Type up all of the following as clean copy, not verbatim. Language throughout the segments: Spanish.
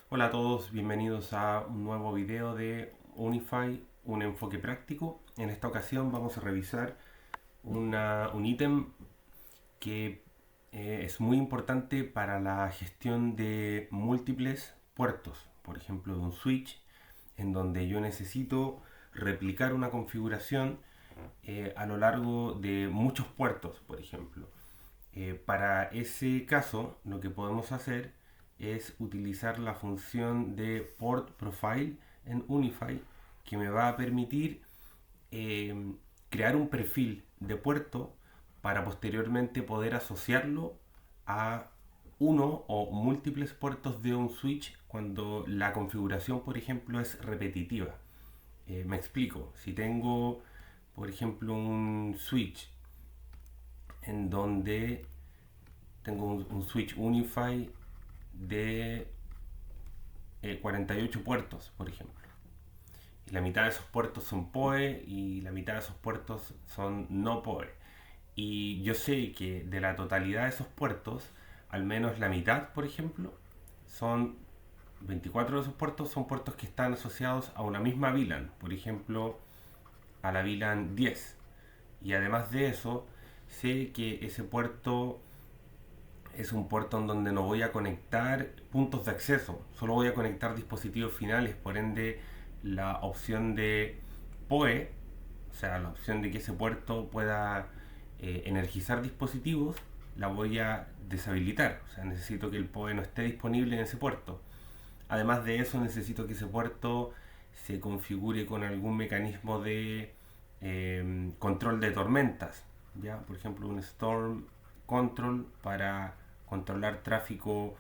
Hola a todos, bienvenidos a un nuevo video de Unify, un enfoque práctico. En esta ocasión vamos a revisar un ítem que es muy importante para la gestión de múltiples puertos, por ejemplo de un switch, en donde yo necesito replicar una configuración a lo largo de muchos puertos, por ejemplo. Para ese caso, lo que podemos hacer es utilizar la función de port profile en Unify que me va a permitir eh, crear un perfil de puerto para posteriormente poder asociarlo a uno o múltiples puertos de un switch cuando la configuración, por ejemplo, es repetitiva. Me explico. Si tengo, por ejemplo, un switch en donde tengo un switch Unify de 48 puertos, por ejemplo. Y la mitad de esos puertos son PoE y la mitad de esos puertos son no PoE. Y yo sé que de la totalidad de esos puertos, al menos la mitad, por ejemplo, son 24 de esos puertos son puertos que están asociados a una misma VLAN, por ejemplo, a la VLAN 10. Y además de eso, sé que ese puerto es un puerto en donde no voy a conectar puntos de acceso, solo voy a conectar dispositivos finales, por ende la opción de PoE, o sea, la opción de que ese puerto pueda energizar dispositivos, la voy a deshabilitar, o sea, necesito que el PoE no esté disponible en ese puerto. Además de eso, necesito que ese puerto se configure con algún mecanismo de control de tormentas, ¿ya? Por ejemplo, un Storm Control para controlar tráfico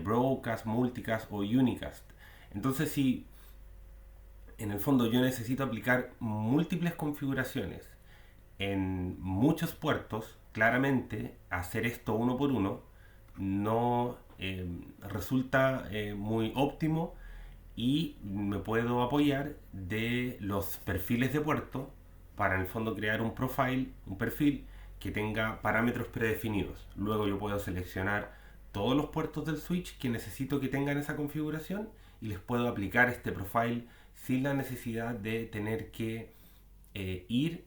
broadcast, multicast o unicast. Entonces, si en el fondo yo necesito aplicar múltiples configuraciones en muchos puertos, claramente hacer esto uno por uno no resulta muy óptimo y me puedo apoyar de los perfiles de puerto para en el fondo crear un profile, un perfil que tenga parámetros predefinidos. Luego yo puedo seleccionar todos los puertos del switch que necesito que tengan esa configuración y les puedo aplicar este profile sin la necesidad de tener que ir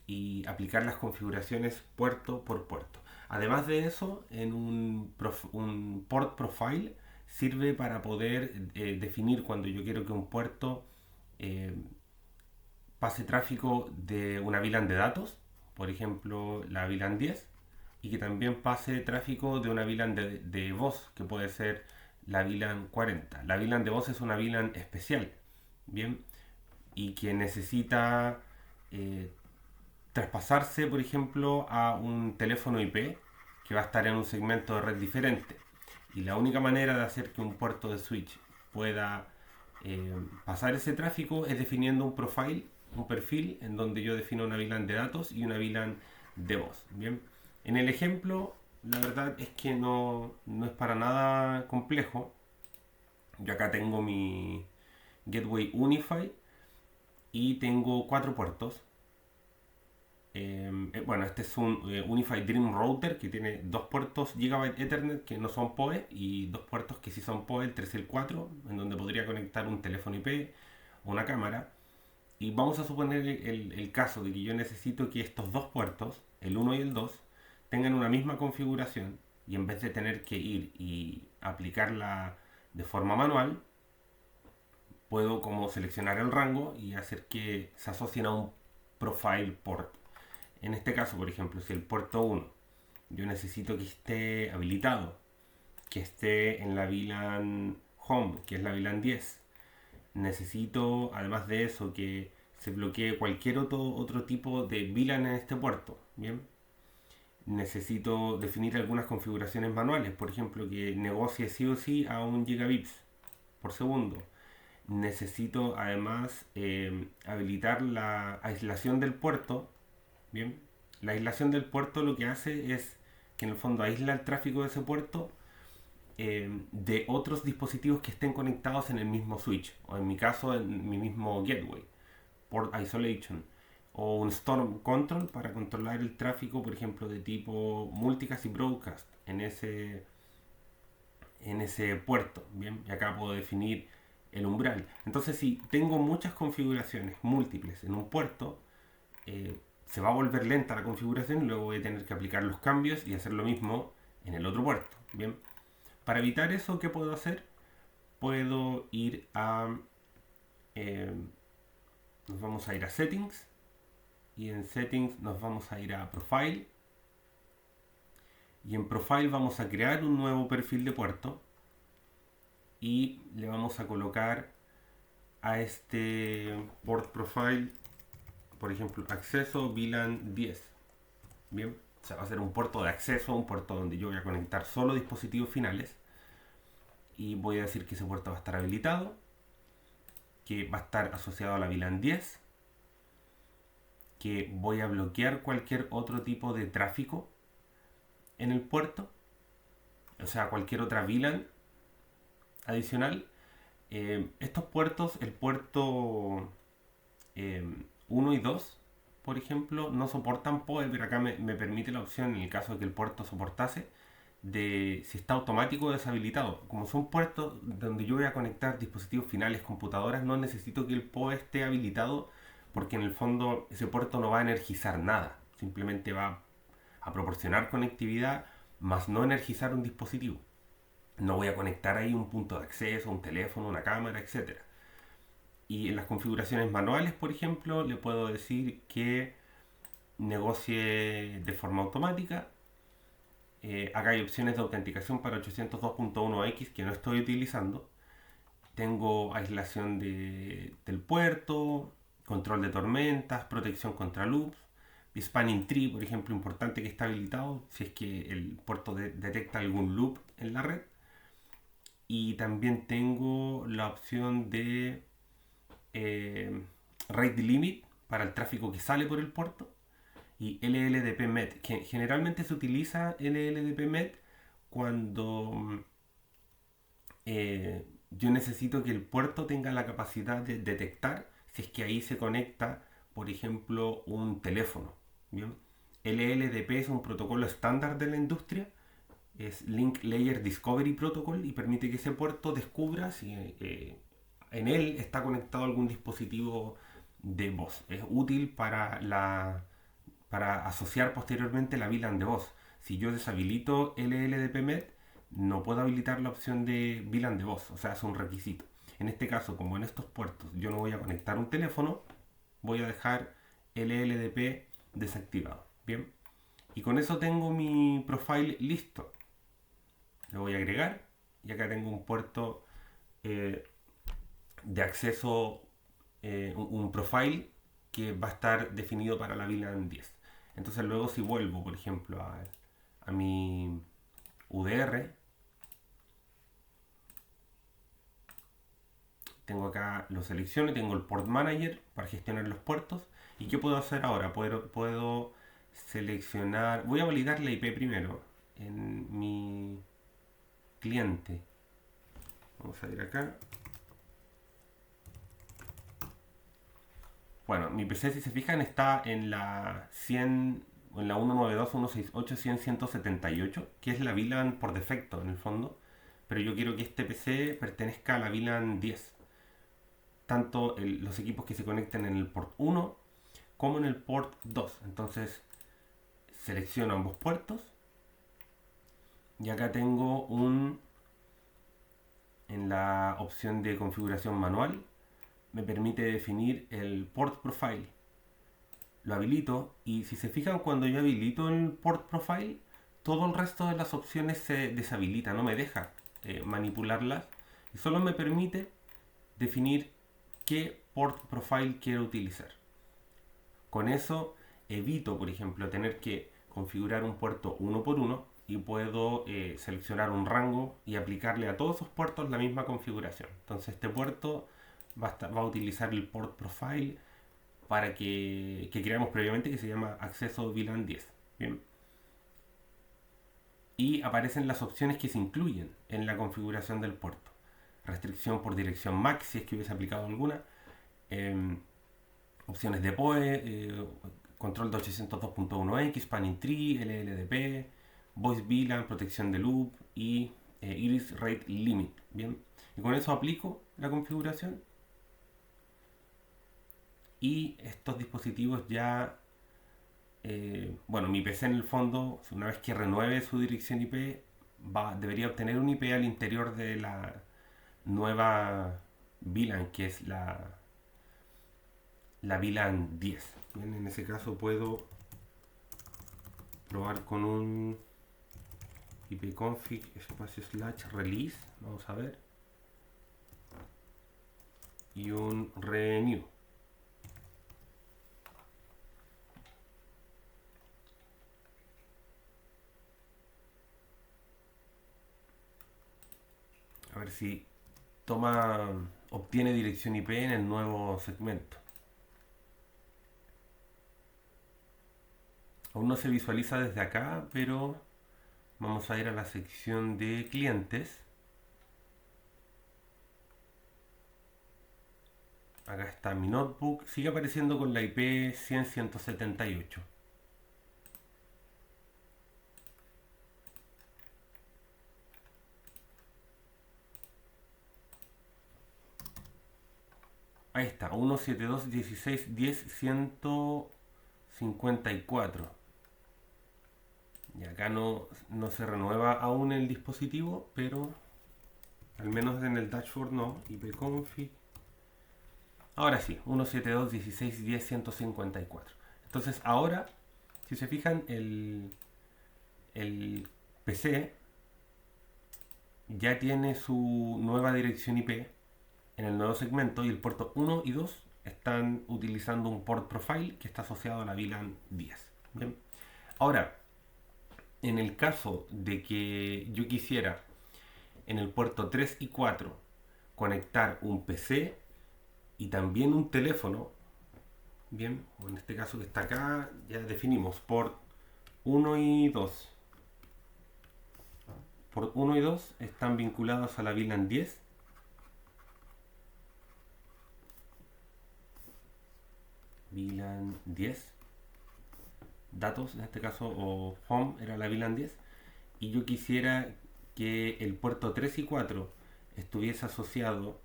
y aplicar las configuraciones puerto por puerto. Además de eso, en un port profile sirve para poder definir cuando yo quiero que un puerto eh, pase tráfico de una VLAN de datos, por ejemplo la VLAN 10, y que también pase tráfico de una VLAN de voz, que puede ser la VLAN 40. La VLAN de voz es una VLAN especial, ¿bien? Y que necesita eh, traspasarse, por ejemplo, a un teléfono IP que va a estar en un segmento de red diferente. Y la única manera de hacer que un puerto de switch pueda pasar ese tráfico es definiendo un profile, un perfil, en donde yo defino una VLAN de datos y una VLAN de voz. Bien, en el ejemplo, la verdad es que no es para nada complejo. Yo acá tengo mi Gateway Unify y tengo cuatro puertos. Bueno, este es un Unified Dream Router que tiene dos puertos Gigabit Ethernet que no son PoE y dos puertos que sí son PoE, el 3 y el 4, en donde podría conectar un teléfono IP o una cámara. Y vamos a suponer el caso de que yo necesito que estos dos puertos, el uno y el 2, tengan una misma configuración y en vez de tener que ir y aplicarla de forma manual, puedo como seleccionar el rango y hacer que se asocien a un profile port. En este caso, por ejemplo, si el puerto 1 yo necesito que esté habilitado, que esté en la VLAN Home, que es la VLAN 10, necesito además de eso que se bloquee cualquier otro tipo de VLAN en este puerto. Bien, necesito definir algunas configuraciones manuales, por ejemplo, que negocie sí o sí a un gigabits por segundo. Necesito además habilitar la aislación del puerto. Bien, la aislación del puerto lo que hace es que en el fondo aísla el tráfico de ese puerto de otros dispositivos que estén conectados en el mismo switch, o en mi caso en mi mismo gateway, port isolation, o un storm control para controlar el tráfico, por ejemplo, de tipo multicast y broadcast en ese puerto, ¿bien? Y acá puedo definir el umbral. Entonces, si tengo muchas configuraciones múltiples en un puerto, se va a volver lenta la configuración y luego voy a tener que aplicar los cambios y hacer lo mismo en el otro puerto, ¿bien? Para evitar eso, ¿qué puedo hacer? Puedo ir a... eh, nos vamos a ir a Settings y en Settings nos vamos a ir a Profile y en Profile vamos a crear un nuevo perfil de puerto y le vamos a colocar a este port profile, por ejemplo, acceso VLAN 10. Bien, o sea, va a ser un puerto de acceso, un puerto donde yo voy a conectar solo dispositivos finales y voy a decir que ese puerto va a estar habilitado, que va a estar asociado a la VLAN 10, que voy a bloquear cualquier otro tipo de tráfico en el puerto, o sea, cualquier otra VLAN adicional. Estos puertos, el puerto 1 y 2, por ejemplo, no soportan PoE, pero acá me permite la opción, en el caso de que el puerto soportase, de si está automático o deshabilitado. Como son puertos donde yo voy a conectar dispositivos finales, computadoras, no necesito que el PoE esté habilitado porque en el fondo ese puerto no va a energizar nada, simplemente va a proporcionar conectividad, más no energizar un dispositivo. No voy a conectar ahí un punto de acceso, un teléfono, una cámara, etcétera. Y en las configuraciones manuales, por ejemplo, le puedo decir que negocie de forma automática. Acá hay opciones de autenticación para 802.1x que no estoy utilizando. Tengo aislación del puerto, control de tormentas, protección contra loops. Spanning Tree, por ejemplo, importante que está habilitado si es que el puerto detecta algún loop en la red. Y también tengo la opción de rate limit para el tráfico que sale por el puerto y LLDP-MET, que generalmente se utiliza LLDP-MET cuando yo necesito que el puerto tenga la capacidad de detectar si es que ahí se conecta, por ejemplo, un teléfono. ¿Bien? LLDP es un protocolo estándar de la industria, es Link Layer Discovery Protocol y permite que ese puerto descubra si en él está conectado algún dispositivo de voz. Es útil para asociar posteriormente la VLAN de voz. Si yo deshabilito LLDPMET, no puedo habilitar la opción de VLAN de voz, o sea, es un requisito. En este caso, como en estos puertos yo no voy a conectar un teléfono, voy a dejar LLDP desactivado. Bien, y con eso tengo mi profile listo. Lo voy a agregar y acá tengo un puerto de acceso, un profile que va a estar definido para la VLAN 10. Entonces luego si vuelvo, por ejemplo, a mi UDR, tengo acá, lo selecciono y tengo el port manager para gestionar los puertos. ¿Y qué puedo hacer ahora? Puedo seleccionar, voy a validar la IP primero en mi cliente. Vamos a ir acá. Bueno, mi PC, si se fijan, está en la 100, en la 192.168.100.178, que es la VLAN por defecto en el fondo. Pero yo quiero que este PC pertenezca a la VLAN 10. Tanto los equipos que se conecten en el port 1 como en el port 2. Entonces selecciono ambos puertos. Y acá tengo en la opción de configuración manual, me permite definir el port profile. Lo habilito y si se fijan, cuando yo habilito el port profile, todo el resto de las opciones se deshabilita, no me deja manipularlas y solo me permite definir qué port profile quiero utilizar. Con eso evito, por ejemplo, tener que configurar un puerto uno por uno y puedo seleccionar un rango y aplicarle a todos esos puertos la misma configuración. Entonces este puerto va a utilizar el port profile para que creamos previamente, que se llama acceso VLAN 10. Bien. Y aparecen las opciones que se incluyen en la configuración del puerto. Restricción por dirección MAC, si es que hubiese aplicado alguna. Opciones de PoE, control de 802.1x, Spanning Tree, LLDP, Voice VLAN, protección de loop y Iris Rate Limit. Bien, y con eso aplico la configuración y estos dispositivos ya, bueno, mi PC en el fondo, una vez que renueve su dirección IP, debería obtener un IP al interior de la nueva VLAN, que es la VLAN 10. Bien, en ese caso puedo probar con un ipconfig espacio / release, vamos a ver, y un renew. A ver si obtiene dirección IP en el nuevo segmento. Aún no se visualiza desde acá, pero vamos a ir a la sección de clientes. Acá está mi notebook. Sigue apareciendo con la IP 100.178. Ahí está, 172.16.10.154. Y acá no se renueva aún el dispositivo, pero al menos en el dashboard no. ipconfig. Ahora sí, 172.16.10.154. Entonces ahora, si se fijan, el PC ya tiene su nueva dirección IP en el nuevo segmento y el puerto 1 y 2 están utilizando un port profile que está asociado a la VLAN 10. Bien. Ahora, en el caso de que yo quisiera en el puerto 3 y 4 conectar un PC y también un teléfono, bien, o en este caso que está acá, ya definimos port 1 y 2. Port 1 y 2 están vinculados a la VLAN 10. VLAN 10. Datos, en este caso, o home era la VLAN 10. Y yo quisiera que el puerto 3 y 4 estuviese asociado,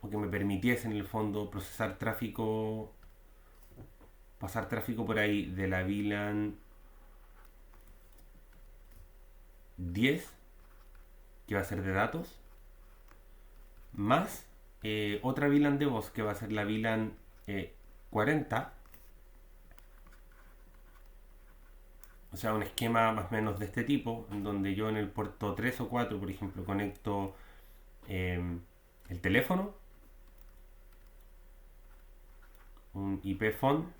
o que me permitiese en el fondo procesar tráfico, pasar tráfico por ahí de la VLAN 10, que va a ser de datos, más otra VLAN de voz, que va a ser la VLAN 40. O sea, un esquema más o menos de este tipo, en donde yo en el puerto 3 o 4, por ejemplo, conecto el teléfono, un IP phone,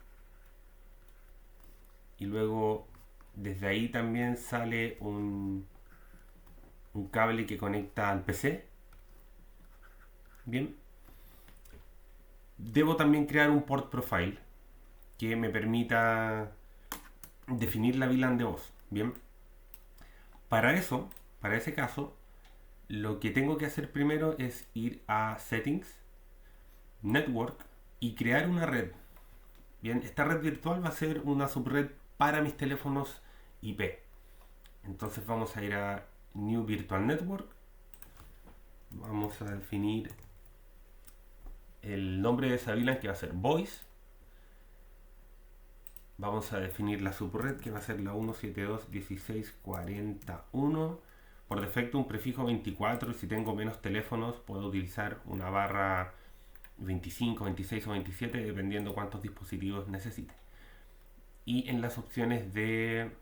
y luego desde ahí también sale un cable que conecta al PC. Bien. Debo también crear un port profile que me permita definir la VLAN de voz. Bien. Para eso, para ese caso, lo que tengo que hacer primero es ir a Settings, Network y crear una red. Bien, esta red virtual va a ser una subred para mis teléfonos IP. Entonces vamos a ir a New Virtual Network. Vamos a definir el nombre de esa VLAN, que va a ser Voice. Vamos a definir la subred, que va a ser la 172.16.41. Por defecto un prefijo 24. Si tengo menos teléfonos puedo utilizar una barra 25, 26 o 27, dependiendo cuántos dispositivos necesite. Y en las opciones de,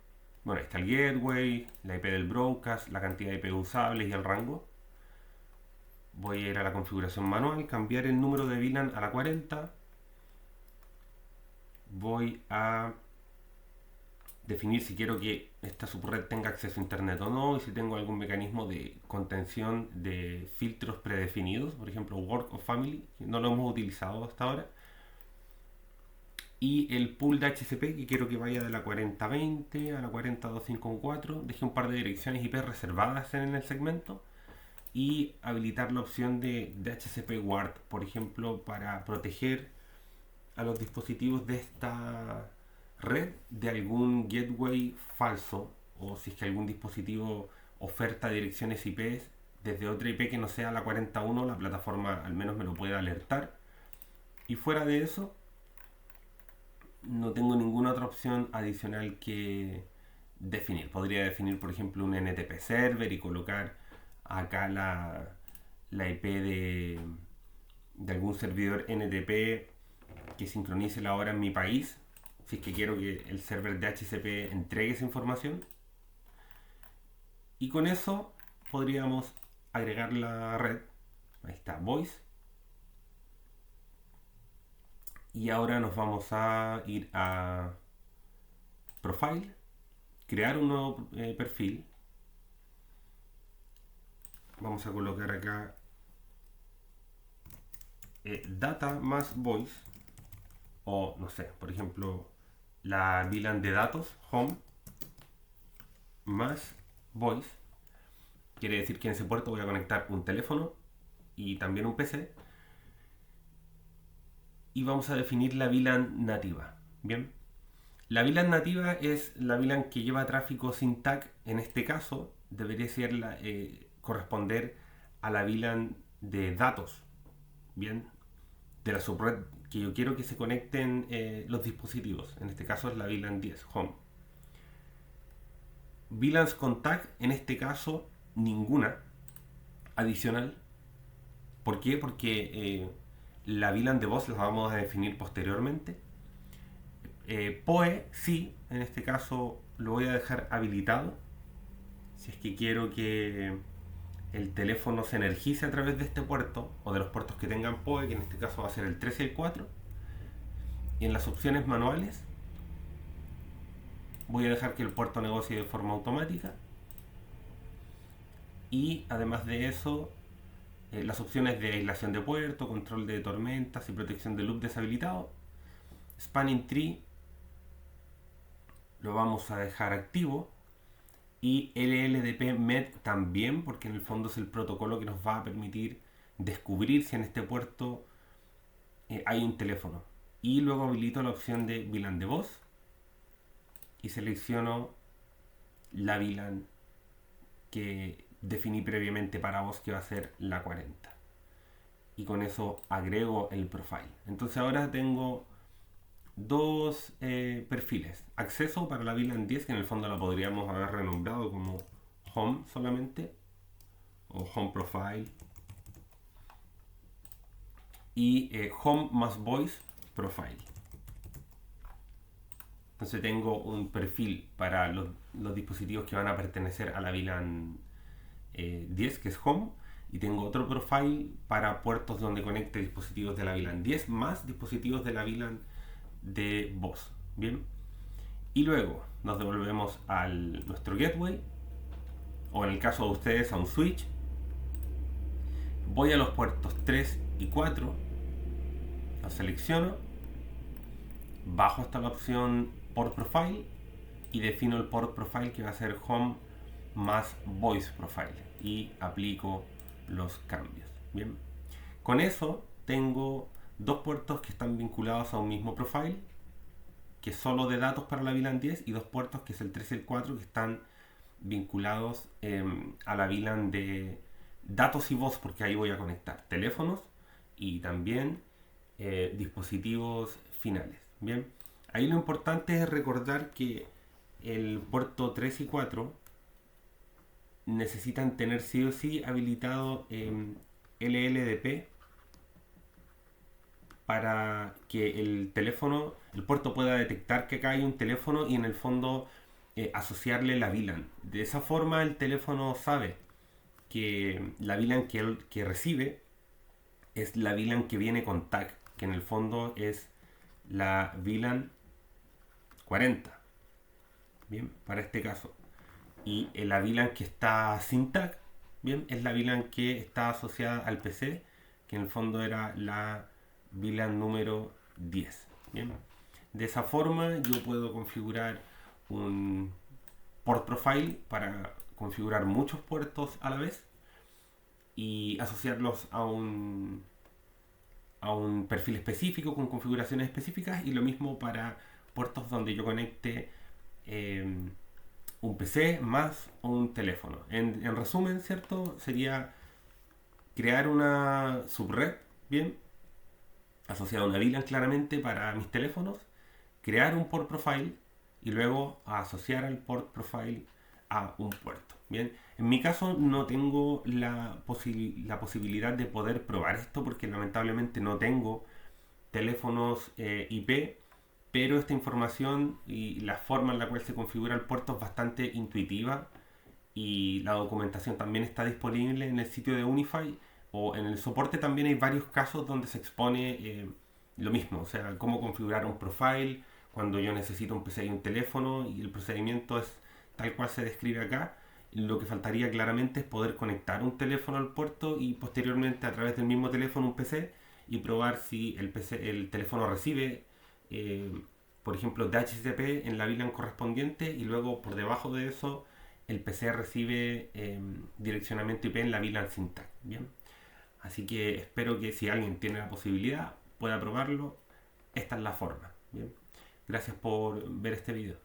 bueno, está el gateway, la IP del broadcast, la cantidad de IP usables y el rango. Voy a ir a la configuración manual, cambiar el número de VLAN a la 40. Voy a definir si quiero que esta subred tenga acceso a internet o no, y si tengo algún mecanismo de contención de filtros predefinidos, por ejemplo Work o Family, que no lo hemos utilizado hasta ahora. Y el pool de HCP, que quiero que vaya de la 4020 a la 40254. Dejé un par de direcciones IP reservadas en el segmento. Y habilitar la opción de DHCP Guard, por ejemplo, para proteger a los dispositivos de esta red de algún gateway falso o si es que algún dispositivo oferta direcciones IP desde otra IP que no sea la 41, la plataforma al menos me lo puede alertar. Y fuera de eso, no tengo ninguna otra opción adicional que definir. Podría definir, por ejemplo, un NTP server y colocar acá la IP de algún servidor NTP que sincronice la hora en mi país, si es que quiero que el server de DHCP entregue esa información. Y con eso podríamos agregar la red. Ahí está, voice. Y ahora nos vamos a ir a profile, crear un nuevo perfil. Vamos a colocar acá data más voice, o no sé, por ejemplo, la VLAN de datos, home, más voice. Quiere decir que en ese puerto voy a conectar un teléfono y también un PC. Y vamos a definir la VLAN nativa. Bien, la VLAN nativa es la VLAN que lleva tráfico sin tag. En este caso debería ser corresponder a la VLAN de datos. Bien, de la subred que yo quiero que se conecten los dispositivos. En este caso es la VLAN 10, home. VLANs con tag, en este caso ninguna adicional. ¿Por qué? Porque la VLAN de voz la vamos a definir posteriormente. PoE sí, en este caso lo voy a dejar habilitado. Si es que quiero que el teléfono se energice a través de este puerto o de los puertos que tengan PoE, que en este caso va a ser el 3 y el 4. Y en las opciones manuales voy a dejar que el puerto negocie de forma automática. Y además de eso, las opciones de aislación de puerto, control de tormentas y protección de loop deshabilitado. Spanning Tree lo vamos a dejar activo. Y LLDP MED también, porque en el fondo es el protocolo que nos va a permitir descubrir si en este puerto hay un teléfono. Y luego habilito la opción de VLAN de voz y selecciono la VLAN que definí previamente para voz, que va a ser la 40. Y con eso agrego el profile. Entonces ahora tengo dos perfiles. Acceso para la VLAN 10, que en el fondo la podríamos haber renombrado como Home solamente, o Home Profile. Y Home más Voice Profile. Entonces tengo un perfil para los dispositivos que van a pertenecer a la VLAN 10, que es Home. Y tengo otro profile para puertos donde conecte dispositivos de la VLAN 10 más dispositivos de la VLAN de voz. Bien, y luego nos devolvemos a nuestro gateway, o en el caso de ustedes a un switch. Voy a los puertos 3 y 4, los selecciono, bajo hasta la opción port profile y defino el port profile, que va a ser home más voice profile, y aplico los cambios. Bien, con eso tengo dos puertos que están vinculados a un mismo profile, que es solo de datos para la VLAN 10, y dos puertos, que es el 3 y el 4, que están vinculados a la VLAN de datos y voz, porque ahí voy a conectar teléfonos y también dispositivos finales. Bien, ahí lo importante es recordar que el puerto 3 y 4 necesitan tener sí o sí habilitado LLDP para que el teléfono, el puerto pueda detectar que acá hay un teléfono y en el fondo asociarle la VLAN. De esa forma el teléfono sabe que la VLAN que recibe es la VLAN que viene con tag, que en el fondo es la VLAN 40. Bien, para este caso. Y la VLAN que está sin tag, bien, es la VLAN que está asociada al PC, que en el fondo era la VLAN número 10. Bien, de esa forma yo puedo configurar un port profile para configurar muchos puertos a la vez y asociarlos a un perfil específico con configuraciones específicas, y lo mismo para puertos donde yo conecte un PC más un teléfono. En resumen, ¿cierto? Sería crear una subred, bien, asociada a una VLAN claramente para mis teléfonos, crear un port profile y luego asociar al port profile a un puerto. Bien, en mi caso no tengo la posibilidad de poder probar esto porque lamentablemente no tengo teléfonos IP, pero esta información y la forma en la cual se configura el puerto es bastante intuitiva y la documentación también está disponible en el sitio de Unify, o en el soporte también hay varios casos donde se expone lo mismo, o sea, cómo configurar un profile cuando yo necesito un PC y un teléfono, y el procedimiento es tal cual se describe acá. Lo que faltaría claramente es poder conectar un teléfono al puerto y posteriormente a través del mismo teléfono un PC y probar si el teléfono recibe, eh, por ejemplo, DHCP en la VLAN correspondiente, y luego por debajo de eso el PC recibe direccionamiento IP en la VLAN syntax. Bien, así que espero que si alguien tiene la posibilidad pueda probarlo. Esta es la forma. Bien, gracias por ver este video.